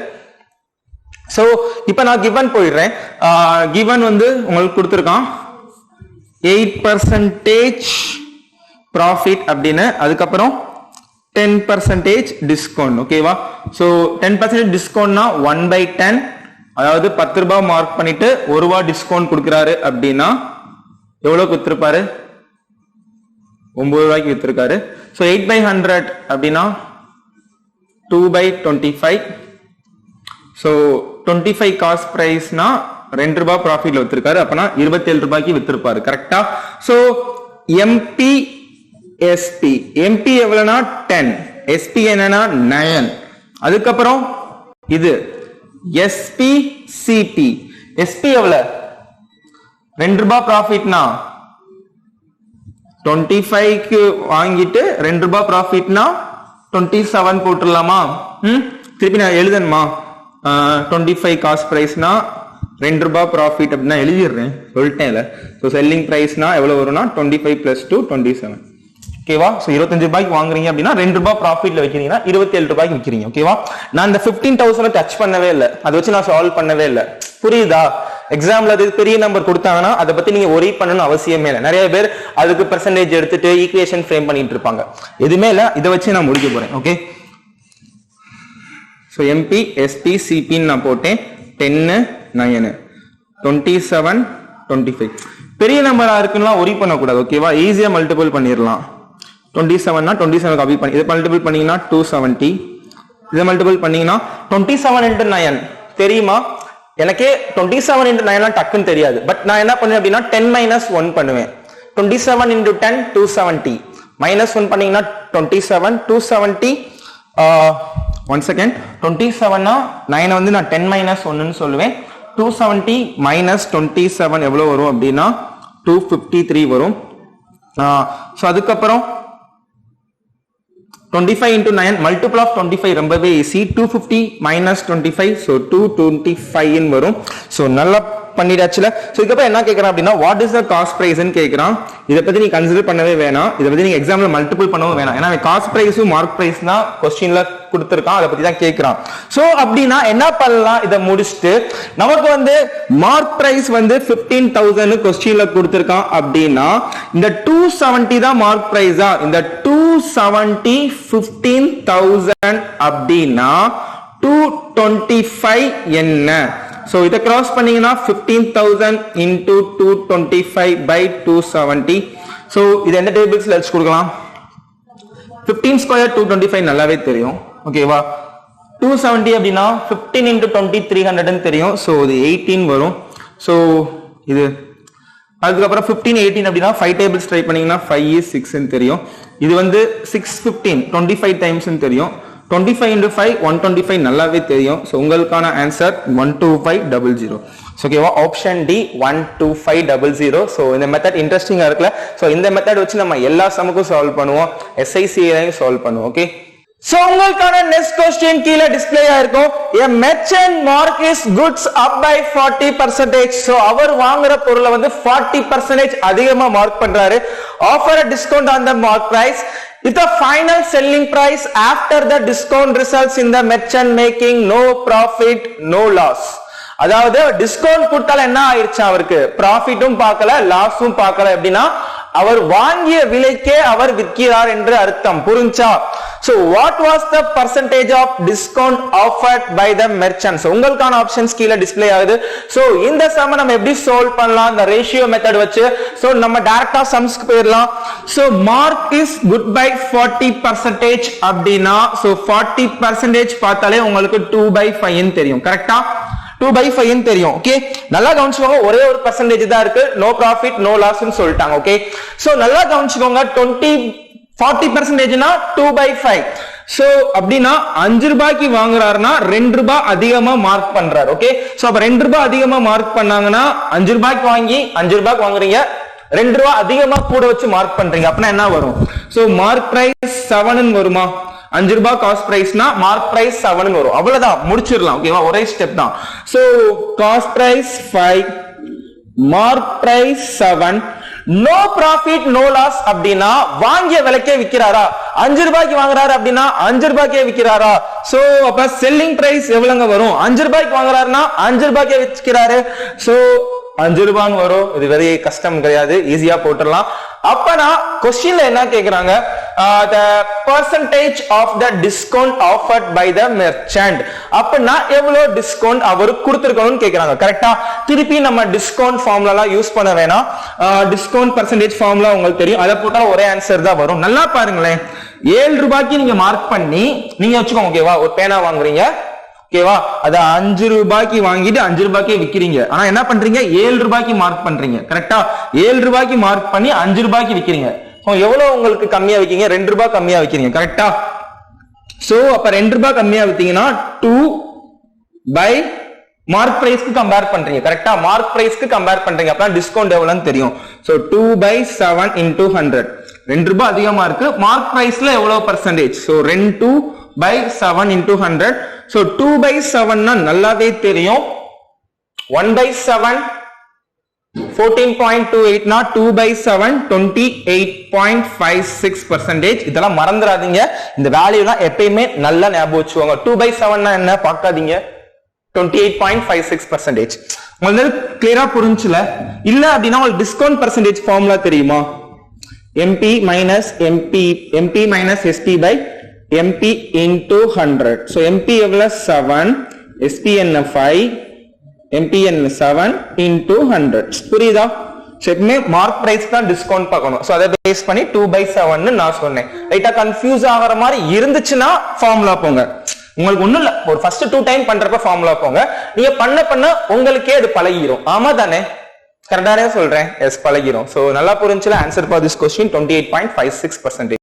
சோ இப்போ நான் given போயிடுறேன். given வந்து உங்களுக்கு கொடுத்திருக்கான் 8% ப்ராஃபிட் அப்படின்னு, அதுக்கப்புறம் 10% டிஸ்கவுண்ட். ஓகேவா? சோ 10% டிஸ்கவுண்ட்னா 1/10, அதாவது 10 ரூபாய் மார்க் பண்ணிட்டு 1 ரூபாய் டிஸ்கவுண்ட் கொடுக்கிறாரு அப்படின்னா எவ்வளவு வித்திருப்பாரு? 9 ரூபாய்க்கு வித்திருக்காரு. சோ 8/100 அப்படின்னா 2/25. சோ 25 காஸ்ட் பிரைஸ்னா 2 ரூபாய் ப்ராஃபிட்ல வித்திருக்காரு. அப்பனா 27 ரூபாய்க்கு வித்திருப்பாரு. கரெக்டா? So MP SP, MP எவ்வளவுனா 10, SP என்னன்னா 9. அதுக்கப்புறம் இது SP CP, SP எவ்வளவு? 2 ரூபாய் ப்ராஃபிட்னா 25க்கு வாங்கிட்டு 2 ரூபாய் ப்ராஃபிட்னா 27 போட்டுடலாமா? திருப்பி நான் எழுதணுமா? 25 காஸ்ட் பிரைஸ்னா 2 ரூபாய் ப்ராஃபிட் அப்படின்னா எழுதிடுறேன், சொல்லிட்டேன்ல. ஸோ செல்லிங் பிரைஸ்னா எவ்வளவு வரும்னா 25 + 2 27. ஓகேவா? சோ 25 ரூபாய்க்கு வாங்குறீங்க அப்படின்னா 2 ரூபாய் ப்ராஃபிட்ல வைக்கிறீங்கன்னா 27 ரூபாய்க்கு விக்கிறீங்க. ஓகேவா? நான் இந்த 15000 டச் பண்ணவே இல்லை, அதை வச்சு நான் சால்வ் பண்ணவே இல்லை. புரியுதா? எக்ஸாம்ல அது பெரிய நம்பர் கொடுத்தாங்கன்னா அதை பத்தி நீங்க ஒரி பண்ணணும்னு அவசியமே இல்லை. நிறைய பேர் அதுக்கு பெர்சன்டேஜ் எடுத்துட்டு ஈக்குவேஷன் ஃப்ரேம் பண்ணிட்டு இருப்பாங்க. எதுவுமே இல்லை, இதை வச்சு நான் முடிக்க போறேன். Okay. So MP SP CP நான் போட்டேன். 10 9 27 25. பெரிய நம்பரா இருக்குன்னா ஒரி பண்ணக்கூடாது. ஓகேவா? ஈஸியா மல்டிபிள் பண்ணிடலாம். 27 னா 27 காப்பி பண்ணி இதை மல்டிபிள் பண்ணீங்கன்னா 270. இதை மல்டிபிள் பண்ணீங்கன்னா 27 into 9 தெரியுமா? எனக்கே 27 into 9 டக்குன்னு தெரியாது. பட் நான் என்ன பண்ணுவேன் அப்படின்னா 10 - 1 பண்ணுவேன். 27 into 10 270. -1 பண்ணீங்கன்னா 27 270. 1 செகண்ட். 27 னா 9 வந்து நான் 10 - 1ன்னு சொல்லுவேன். 270 - 27 எவ்வளவு வரும் அப்படின்னா 253 வரும். சோ அதுக்கப்புறம் 25 into 9 multiple of 25 ரொம்பவே ஈஸி. 250 - 25 so 225 ன்னு வரும். சோ நல்லா பண்ணிடாச்சுல. சோ இதுக்கப்புறம் என்ன கேக்குறான் அப்படின்னா what is the cost price ன்னு கேக்குறான். இத பத்தி நீ கன்சிடர் பண்ணவே வேணாம், இத பத்தி நீங்க எக்ஸாம்ல மல்டிபிள் பண்ணவும் வேணாம். ஏன்னா காஸ்ட் பிரைஸும் மார்க் பிரைஸ் தான் क्वेश्चनல கொடுத்திருக்கான், அத பத்தி தான் கேக்குறான். சோ அப்படினா என்ன பண்ணலாம்? இத முடிச்சிட்டு நமக்கு வந்து மார்க் பிரைஸ் வந்து 15000 क्वेश्चनல கொடுத்திருக்கான் அப்படினா இந்த 270 தான் மார்க் பிரைஸா? இந்த 270 15000 அப்படினா 225 என்ன? சோ இத கிராஸ் பண்ணீங்கன்னா 15000 into 225 by 270. சோ இது எந்த டேபிள்ஸ்ல வச்சு கொடுக்கலாம் 15 ஸ்கொயர் 225 நல்லாவே தெரியும் ஓகேவா 270 அப்படின்னா 15 into 20 300 தெரியும் சோ இது 18 வரும் சோ இது அதுக்கப்புறம் 15 18 அப்படின்னா 5 டேபிள்ஸ் ட்ரை பண்ணீங்கன்னா 5 is 6 ன்னு தெரியும் இது வந்து 615 25 டைம்ஸ் ன்னு தெரியும் 25 into 5 125 நல்லாவே தெரியும் சோ உங்களுக்கான ஆன்சர் 12500 சோ ஓகேவா ஆப்ஷன் டி 12500 சோ இந்த மெத்தட் இன்ட்ரஸ்டிங்கா இருக்குல சோ இந்த மெத்தட் வச்சு நம்ம எல்லா சம்முக்கும் சால்வ் பண்ணுவோம் SICAலையும் சால்வ் பண்ணுவோம் ஓகே சோ உங்களுக்கான நெக்ஸ்ட் क्वेश्चन கீழ டிஸ்ப்ளே ஆயிருக்கும் a merchant mark his goods up by 40% so அவர் வாங்குற பொருளை வந்து 40% அதிகமா மார்க் பண்றாரு offer a discount on the mark price with the final selling price after the discount results in the merchant making no profit no loss அதாவது discount கொடுத்தால என்ன ஆயிருச்சு அவருக்கு ப்ராஃபிட்டும் பார்க்கல லாஸும் பார்க்கல அப்படின்னா அவர் வாங்கிய விலைக்கே அவர் விற்கிறார் என்று அர்த்தம் புரிஞ்சா so what was the percentage of discount offered by the merchant so உங்களுக்கான ஆப்ஷன்ஸ் கீழ டிஸ்ப்ளே ஆகுது so இந்த சம் நம்ம எப்படி சால்வ் பண்ணலாம் இந்த ரேஷியோ மெத்தட் வச்சு so நம்ம டைரக்டா சம்ஸ்க்கு போயிரலாம் so mark is good by 40% அப்படினா so 40% பார்த்தாலே உங்களுக்கு 2/5 ன்னு தெரியும் கரெக்ட்டா 2/5 ன்னு தெரியும் ஓகே நல்லா கவனிச்சுக்கோங்க ஒரே ஒரு percentage தான் இருக்கு no profit no loss ன்னு சொல்லிட்டாங்க ஓகே சோ நல்லா கவனிச்சுக்கோங்க 40% னா 2/5 சோ அப்படினா 5 ரூபாய்க்கு வாங்குறாருன்னா 2 ரூபாய் அதிகமா மார்க் பண்றாரு ஓகே சோ அப்ப 2 ரூபாய் அதிகமா மார்க் பண்ணாங்கன்னா 5 ரூபாய்க்கு வாங்கி 5 ரூபாய்க்கு வாங்குறீங்க 2 ரூபாய் அதிகமா கூட வச்சு மார்க் பண்றீங்க அப்பனா என்ன வரும் சோ மார்க் பிரைஸ் 7 ன்னு வருமா 5 ரூபாய் காஸ்ட் பிரைஸ்னா மார்க் பிரைஸ் 7 ன்னு வரும் அவ்வளவுதான் முடிச்சிரலாம் ஓகேவா ஒரே ஸ்டெப் தான் so cost price 5 mark price 7 no profit no loss அப்படினா வாங்கிய விலைக்கே விக்கிறாரா 5 ரூபாய்க்கு வாங்குறாரு அப்படினா 5 ரூபாய்க்கே விக்கிறாரா சோ அப்ப செல்லிங் பிரைஸ் எவ்வளவுங்க வரும் 5 ரூபாய்க்கு வாங்குறாருன்னா 5 ரூபாய்க்கே விக்கிறாரு சோ 5 ரூபாய்னு வரும் இது வெரி கஷ்டம் கிடையாது ஈஸியா போட்டுறலாம் அப்பனா क्वेश्चनல என்ன கேக்குறாங்க the percentage of the discount offered by the merchant அப்பனா எவ்வளவு டிஸ்கவுண்ட் அவர் கொடுத்திருக்கணும்னு கேக்குறாங்க கரெக்ட்டா திருப்பி நம்ம டிஸ்கவுண்ட் ஃபார்முலாலாம் யூஸ் பண்ண வேணாம் டிஸ்கவுண்ட் percentage ஃபார்முலா உங்களுக்கு தெரியும் அத போட்டா ஒரே ஆன்சர் தான் வரும் நல்லா பாருங்களேன் 7 ரூபாய்க்கு நீங்க மார்க் பண்ணி நீங்க வெச்சுக்கோங்க ஓகேவா ஒரு பேனா வாங்குறீங்க ஓகேவா அத 5 ரூபாய்க்கு வாங்கிட்டு 5 ரூபாய்க்கே விக்கிறீங்க ஆனா என்ன பண்றீங்க 7 ரூபாய்க்கு மார்க் பண்றீங்க கரெக்ட்டா 7 ரூபாய்க்கு மார்க் பண்ணி 5 ரூபாய்க்கு விக்கிறீங்க சோ எவ்வளவு உங்களுக்கு கம்மியா விக்கீங்க 2 ரூபாய் கம்மியா விக்கிறீங்க கரெக்ட்டா சோ அப்ப 2 ரூபாய் கம்மியா வித்தீங்கன்னா 2 பை மார்க் பிரைஸ்க்கு கம்பேர் பண்றீங்க கரெக்ட்டா மார்க் பிரைஸ்க்கு கம்பேர் பண்றீங்க அப்ப டிஸ்கவுண்ட் எவ்வளவுன்னு தெரியும் சோ 2/7 into 100 2 ரூபாய் அதிகமா இருக்கு மார்க் பிரைஸ்ல எவ்வளவு percentage சோ 2/7 into 100 so 2/7 னா நல்லாவே தெரியும் 1/7 14.28 னா 2/7 28.56% இதெல்லாம் மறந்துடாதீங்க இந்த வேல்யூலாம் எப்பயுமே நல்லா ஞாபகம் வச்சுக்கோங்க 2/7 னா என்ன பார்க்காதீங்க 28.56% உங்களுக்கு கிளியரா புரிஞ்சுல இல்ல அப்படினா உங்களுக்கு டிஸ்கவுண்ட் percentage ஃபார்முலா தெரியுமா MP minus SP by MP into 100 so MP எவ்வளவு 7 SPN 5 MPN 7 into 100 புரியுதா செக்மே மார்க் பிரைஸ் தான் டிஸ்கவுண்ட் பார்க்கணும் சோ அத பேஸ் பண்ணி 2/7 ன்னு நான் சொன்னேன் ரைட்டா கன்ஃபியூஸ் ஆகற மாதிரி இருந்துச்சுனா ஃபார்முலா போங்க உங்களுக்கு ஒண்ணும் இல்ல ஒரு ஃபர்ஸ்ட் 2 டைம் பண்றப்ப ஃபார்முலா போங்க நீங்க பண்ண உங்களுக்கே அது பழகிரும் ஆமா தானே கரெக்டானே சொல்றேன் எஸ் பழகிரும் சோ நல்லா புரிஞ்சுல ஆன்சர் ஃபார் திஸ் क्वेश्चन 28.56%